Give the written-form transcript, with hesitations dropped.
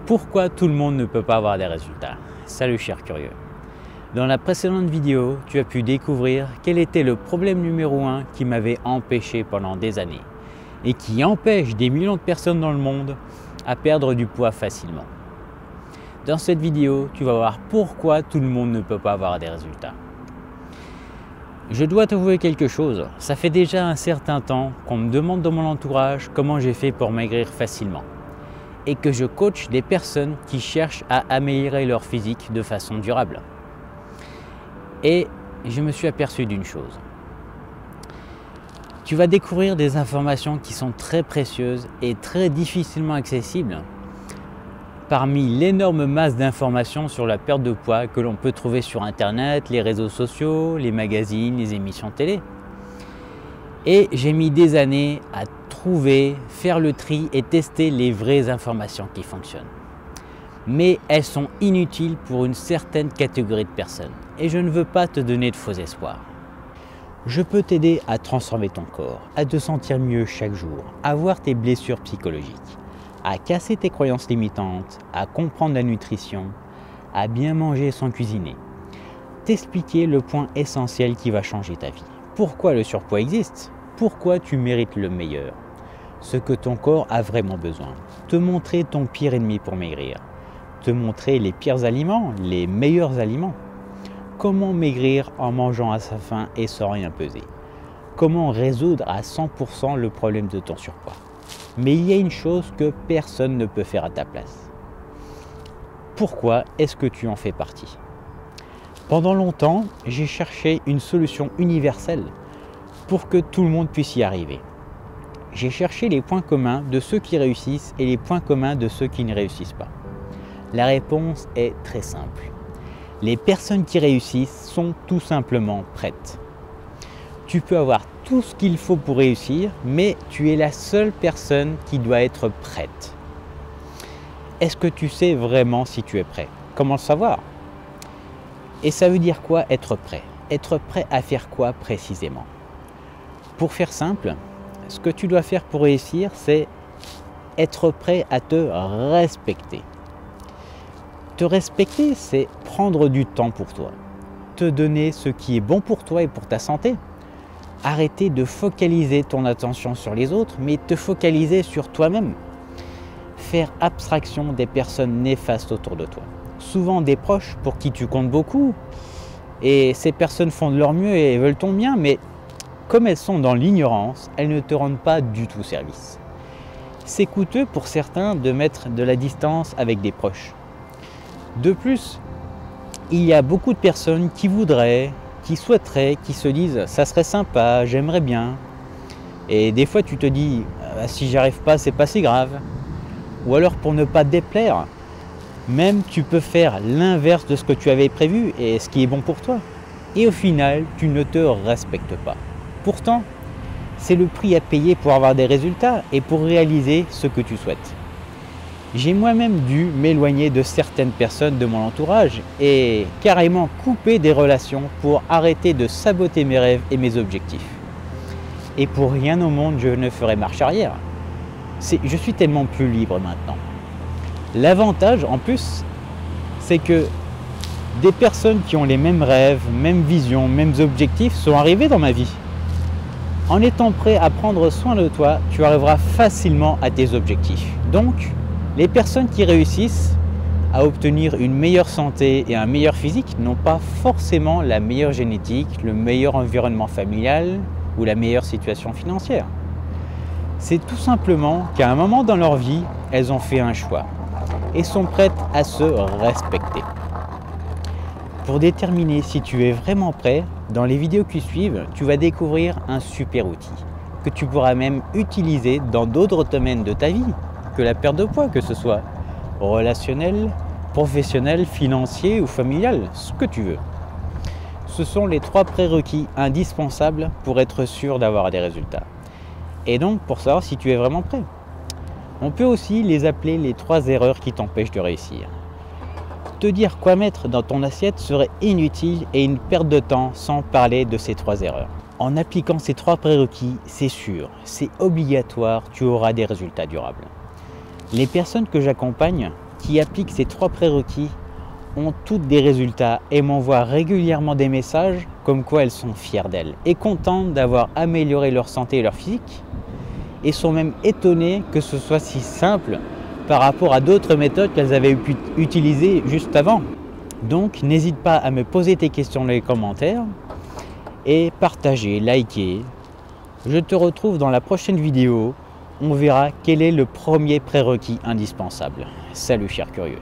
Pourquoi tout le monde ne peut pas avoir des résultats? Salut cher curieux. Dans la précédente vidéo, tu as pu découvrir quel était le problème numéro 1 qui m'avait empêché pendant des années et qui empêche des millions de personnes dans le monde à perdre du poids facilement. Dans cette vidéo, tu vas voir pourquoi tout le monde ne peut pas avoir des résultats. Je dois t'avouer quelque chose, ça fait déjà un certain temps qu'on me demande dans mon entourage comment j'ai fait pour maigrir facilement et que je coach des personnes qui cherchent à améliorer leur physique de façon durable. Et je me suis aperçu d'une chose. Tu vas découvrir des informations qui sont très précieuses et très difficilement accessibles parmi l'énorme masse d'informations sur la perte de poids que l'on peut trouver sur Internet, les réseaux sociaux, les magazines, les émissions télé. Et j'ai mis des années à trouver, faire le tri et tester les vraies informations qui fonctionnent. Mais elles sont inutiles pour une certaine catégorie de personnes. Et je ne veux pas te donner de faux espoirs. Je peux t'aider à transformer ton corps, à te sentir mieux chaque jour, à voir tes blessures psychologiques, à casser tes croyances limitantes, à comprendre la nutrition, à bien manger sans cuisiner. T'expliquer le point essentiel qui va changer ta vie. Pourquoi le surpoids existe? Pourquoi tu mérites le meilleur? Ce que ton corps a vraiment besoin. Te montrer ton pire ennemi pour maigrir. Te montrer les pires aliments, les meilleurs aliments. Comment maigrir en mangeant à sa faim et sans rien peser? Comment résoudre à 100% le problème de ton surpoids? Mais il y a une chose que personne ne peut faire à ta place. Pourquoi est-ce que tu en fais partie? Pendant longtemps, j'ai cherché une solution universelle pour que tout le monde puisse y arriver. J'ai cherché les points communs de ceux qui réussissent et les points communs de ceux qui ne réussissent pas. La réponse est très simple. Les personnes qui réussissent sont tout simplement prêtes. Tu peux avoir tout ce qu'il faut pour réussir, mais tu es la seule personne qui doit être prête. Est-ce que tu sais vraiment si tu es prêt? Comment le savoir? Et ça veut dire quoi être prêt? Être prêt à faire quoi précisément? Pour faire simple, ce que tu dois faire pour réussir, c'est être prêt à te respecter. Te respecter, c'est prendre du temps pour toi, te donner ce qui est bon pour toi et pour ta santé. Arrêter de focaliser ton attention sur les autres, mais te focaliser sur toi-même. Faire abstraction des personnes néfastes autour de toi. Souvent des proches pour qui tu comptes beaucoup. Et ces personnes font de leur mieux et veulent ton bien, mais comme elles sont dans l'ignorance, elles ne te rendent pas du tout service. C'est coûteux pour certains de mettre de la distance avec des proches. De plus, il y a beaucoup de personnes qui voudraient, qui souhaiteraient, qui se disent « ça serait sympa, j'aimerais bien ». Et des fois tu te dis « si j'y arrive pas, c'est pas si grave ». Ou alors pour ne pas déplaire, même tu peux faire l'inverse de ce que tu avais prévu et ce qui est bon pour toi. Et au final, tu ne te respectes pas. Pourtant, c'est le prix à payer pour avoir des résultats et pour réaliser ce que tu souhaites. J'ai moi-même dû m'éloigner de certaines personnes de mon entourage et carrément couper des relations pour arrêter de saboter mes rêves et mes objectifs. Et pour rien au monde, je ne ferai marche arrière. Je suis tellement plus libre maintenant. L'avantage en plus, c'est que des personnes qui ont les mêmes rêves, mêmes visions, mêmes objectifs sont arrivées dans ma vie. En étant prêt à prendre soin de toi, tu arriveras facilement à tes objectifs. Donc, les personnes qui réussissent à obtenir une meilleure santé et un meilleur physique n'ont pas forcément la meilleure génétique, le meilleur environnement familial ou la meilleure situation financière. C'est tout simplement qu'à un moment dans leur vie, elles ont fait un choix et sont prêtes à se respecter. Pour déterminer si tu es vraiment prêt, dans les vidéos qui suivent, tu vas découvrir un super outil que tu pourras même utiliser dans d'autres domaines de ta vie que la perte de poids, que ce soit relationnel, professionnel, financier ou familial, ce que tu veux. Ce sont les 3 prérequis indispensables pour être sûr d'avoir des résultats. Et donc pour savoir si tu es vraiment prêt. On peut aussi les appeler les 3 erreurs qui t'empêchent de réussir. Te dire quoi mettre dans ton assiette serait inutile et une perte de temps sans parler de ces 3 erreurs. En appliquant ces 3 prérequis, c'est sûr, c'est obligatoire, tu auras des résultats durables. Les personnes que j'accompagne qui appliquent ces 3 prérequis ont toutes des résultats et m'envoient régulièrement des messages comme quoi elles sont fières d'elles et contentes d'avoir amélioré leur santé et leur physique, et sont même étonnées que ce soit si simple par rapport à d'autres méthodes qu'elles avaient pu utiliser juste avant. Donc n'hésite pas à me poser tes questions dans les commentaires et partager, liker. Je te retrouve dans la prochaine vidéo. On verra quel est le premier prérequis indispensable. Salut chers curieux.